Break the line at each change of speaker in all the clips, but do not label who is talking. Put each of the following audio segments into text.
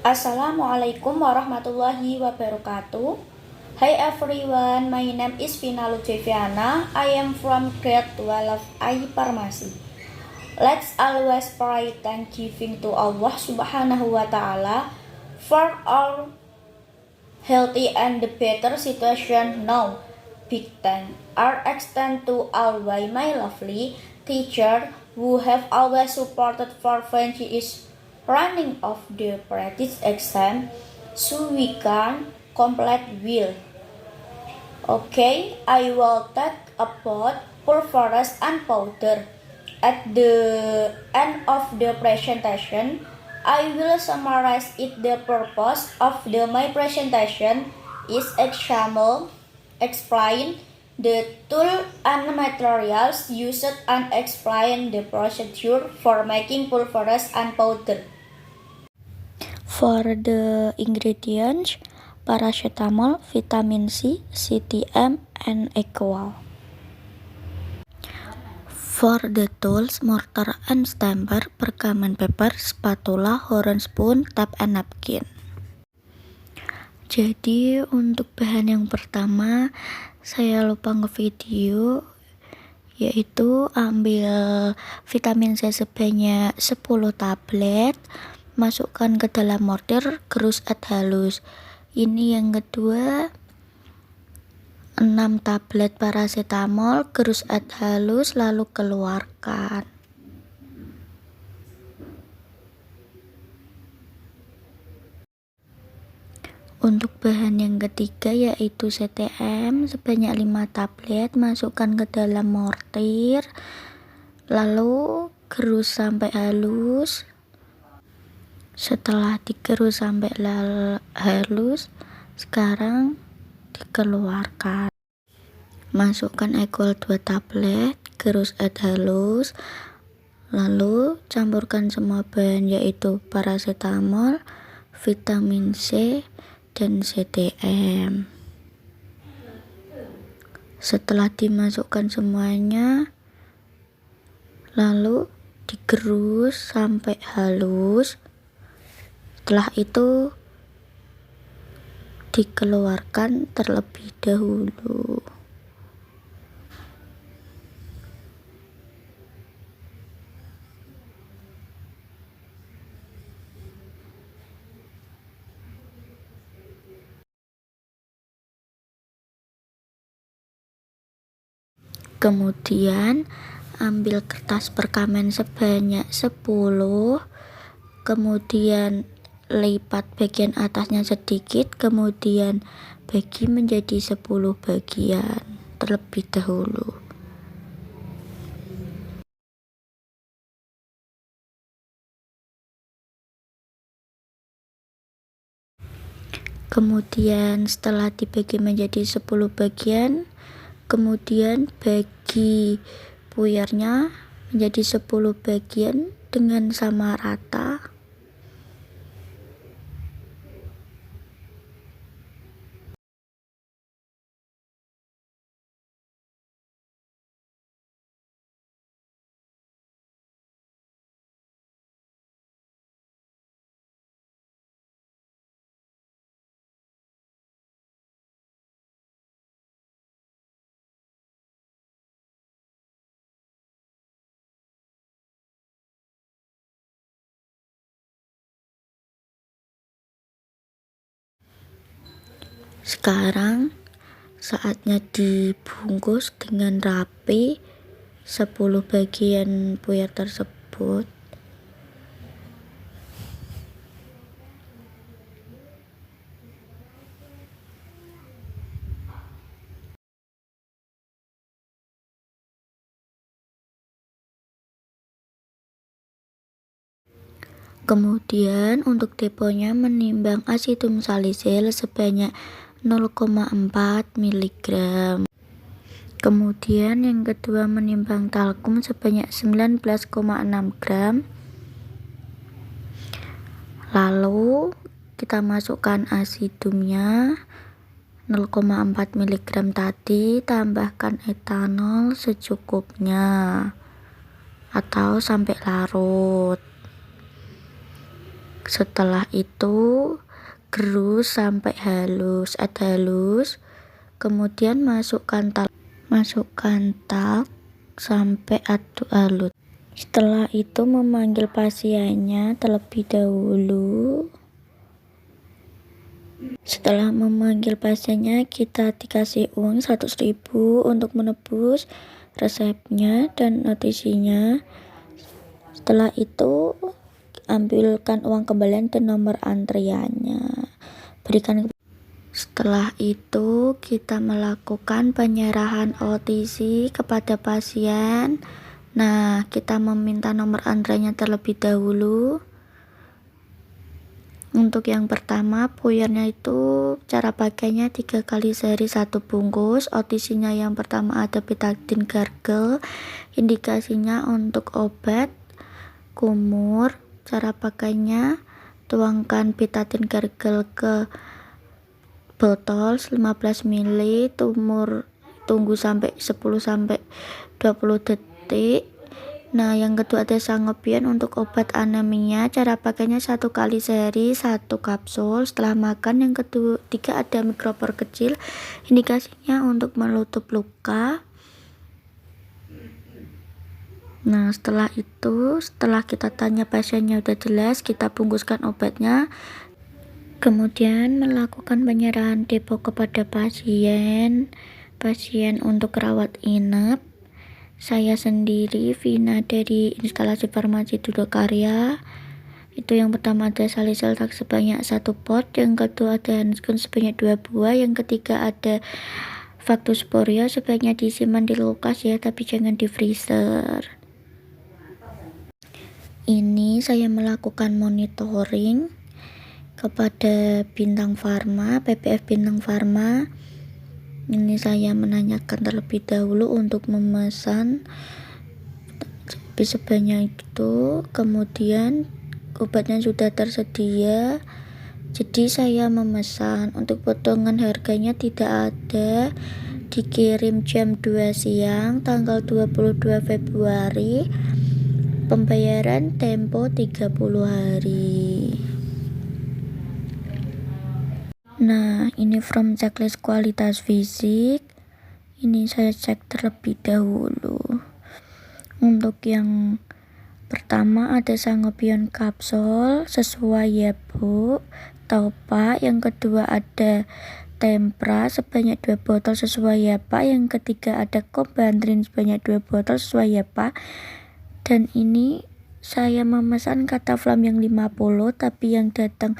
Assalamualaikum warahmatullahi wabarakatuh. Hi everyone, my name is Vina Luciviana. I am from grade 12 I Farmasi. Let's always pray thanksgiving to Allah Subhanahu wa Ta'ala for our healthy and the better situation now. Big thanks are extended to all by my lovely teacher who have always supported for when she is running of the practice exam so we can complete well. Okay, I will talk about pulverized and powder. At the end of the presentation, I will summarize it. The purpose of my presentation is explain the tool and materials used and explain the procedure for making pulverized and powder. For the ingredients, paracetamol, vitamin C, CTM, and equal. For the tools, mortar and stamper, perkamen paper, spatula, horn spoon, tap and napkin. Jadi untuk bahan yang pertama saya lupa ngevideo, yaitu ambil vitamin C sebanyak 10 tablet, masukkan ke dalam mortir, gerus halus. Ini yang kedua, 6 tablet paracetamol, gerus halus, lalu keluarkan. Untuk bahan yang ketiga yaitu CTM sebanyak 5 tablet, masukkan ke dalam mortir, lalu gerus sampai halus. Setelah digerus sampai halus, sekarang dikeluarkan. Masukkan equal 2 tablet, gerus halus, lalu campurkan semua bahan yaitu paracetamol, vitamin C, dan CTM. Setelah dimasukkan semuanya, lalu digerus sampai halus. Setelah itu dikeluarkan terlebih dahulu. Kemudian ambil kertas perkamen sebanyak 10, kemudian lipat bagian atasnya sedikit, kemudian bagi menjadi 10 bagian terlebih dahulu. Kemudian setelah dibagi menjadi 10 bagian, kemudian bagi puyernya menjadi 10 bagian dengan sama rata. Sekarang saatnya dibungkus dengan rapi 10 bagian puyer tersebut. Kemudian untuk deponya menimbang asidum salisil sebanyak 0,4 mg. Kemudian yang kedua menimbang talkum sebanyak 19,6 gram. Lalu kita masukkan asidumnya 0,4 mg tadi, tambahkan etanol secukupnya atau sampai larut. Setelah itu gerus sampai halus, kemudian masukkan talk sampai aduk halus. Setelah itu memanggil pasiennya terlebih dahulu. Setelah memanggil pasiennya, kita dikasih uang 100.000 untuk menebus resepnya dan notisinya. Setelah itu ambilkan uang kembalian dan nomor antriannya, berikan. Setelah itu kita melakukan penyerahan OTC kepada pasien. Nah, kita meminta nomor antriannya terlebih dahulu. Untuk yang pertama, puyernya itu cara pakainya 3 kali sehari 1 bungkus. OTC-nya yang pertama ada Betadine Gargle, indikasinya untuk obat kumur. Cara pakainya, tuangkan Betadine Gargle ke botol 15 ml, tunggu sampai 10-20 detik. Nah, yang kedua ada Sangobion untuk obat anemia. Cara pakainya 1 kali sehari 1 kapsul setelah makan. Yang ketiga ada Micropore kecil, indikasinya untuk menutup luka. Nah, setelah kita tanya pasiennya udah jelas, kita bungkuskan obatnya. Kemudian melakukan penyerahan depo kepada pasien untuk rawat inap. Saya sendiri, Vina dari instalasi farmasi Dudokarya. Itu yang pertama ada Salicylac sebanyak 1 pot, yang kedua ada Hanscon sebanyak 2 buah, yang ketiga ada Factosporia, sebaiknya disimpan di kulkas ya, tapi jangan di freezer. Ini saya melakukan monitoring kepada Bintang Pharma, PPF Bintang Pharma. Ini saya menanyakan terlebih dahulu untuk memesan sebanyak itu, kemudian obatnya sudah tersedia, jadi saya memesan. Untuk potongan harganya tidak ada, dikirim jam 2 siang tanggal 22 Februari, pembayaran tempo 30 hari. Nah, ini from checklist kualitas fisik. Ini saya cek terlebih dahulu. Untuk yang pertama ada Sangobion kapsul sesuai ya Bu, tahu Pak. Yang kedua ada Tempra sebanyak 2 botol sesuai ya Pak. Yang ketiga ada Combantrin sebanyak 2 botol sesuai ya Pak. Dan ini saya memesan Kataflam yang 50, tapi yang datang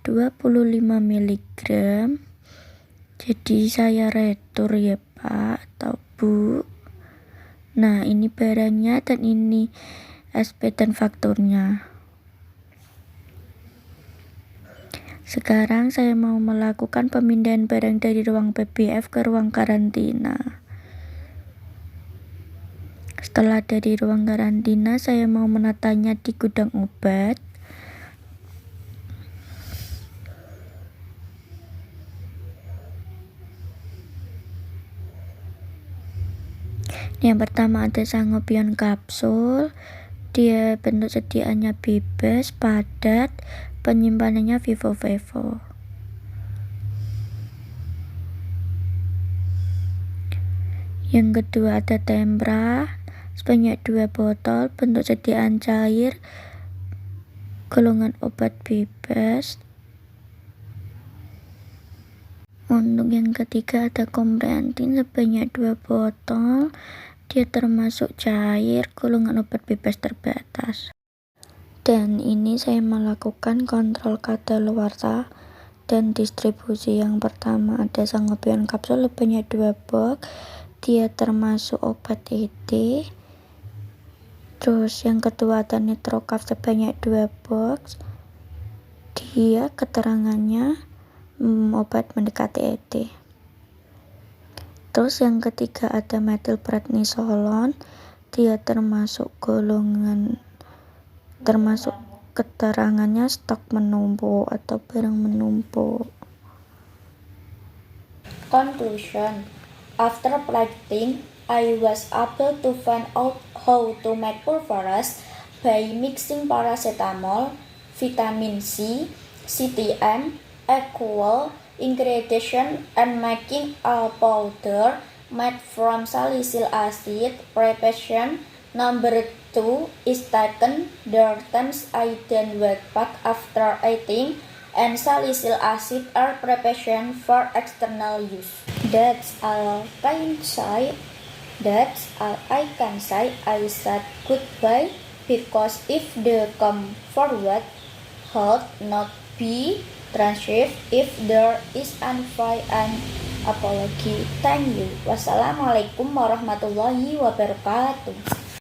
25 mg. Jadi saya retur ya Pak atau Bu. Nah, ini barangnya dan ini SP dan fakturnya. Sekarang saya mau melakukan pemindahan barang dari ruang PBF ke ruang karantina. Setelah dari ruang karantina, saya mau menatanya di gudang obat. Yang pertama ada Sangobion kapsul. Dia bentuk sediaannya bebas, padat, penyimpanannya vivo. Yang kedua ada Tempra sebanyak 2 botol, bentuk sediaan cair, golongan obat bebas. Untuk yang ketiga ada Combantrin sebanyak 2 botol, dia termasuk cair, golongan obat bebas terbatas. Dan ini saya melakukan kontrol kadaluarsa dan distribusi. Yang pertama ada Sangobion kapsul sebanyak 2 box, dia termasuk obat ED. Terus yang kedua ada Nitrocaf sebanyak 2 box, dia keterangannya obat mendekati ED. Terus yang ketiga ada Methylprednisolone, dia termasuk keterangannya stok menumpuk atau barang menumpuk. Conclusion: after practicing, I was able to find out how to make pulverized by mixing paracetamol, vitamin C, CTM, equal ingredient and making a powder made from salicylic acid. Preparation number 2 is taken. The terms I then wake back after eating and salicylic acid are preparation for external use. That's all I can say. I said goodbye because if they come forward, hold not be transcript if there is an apology. Thank you. Wassalamualaikum warahmatullahi wabarakatuh.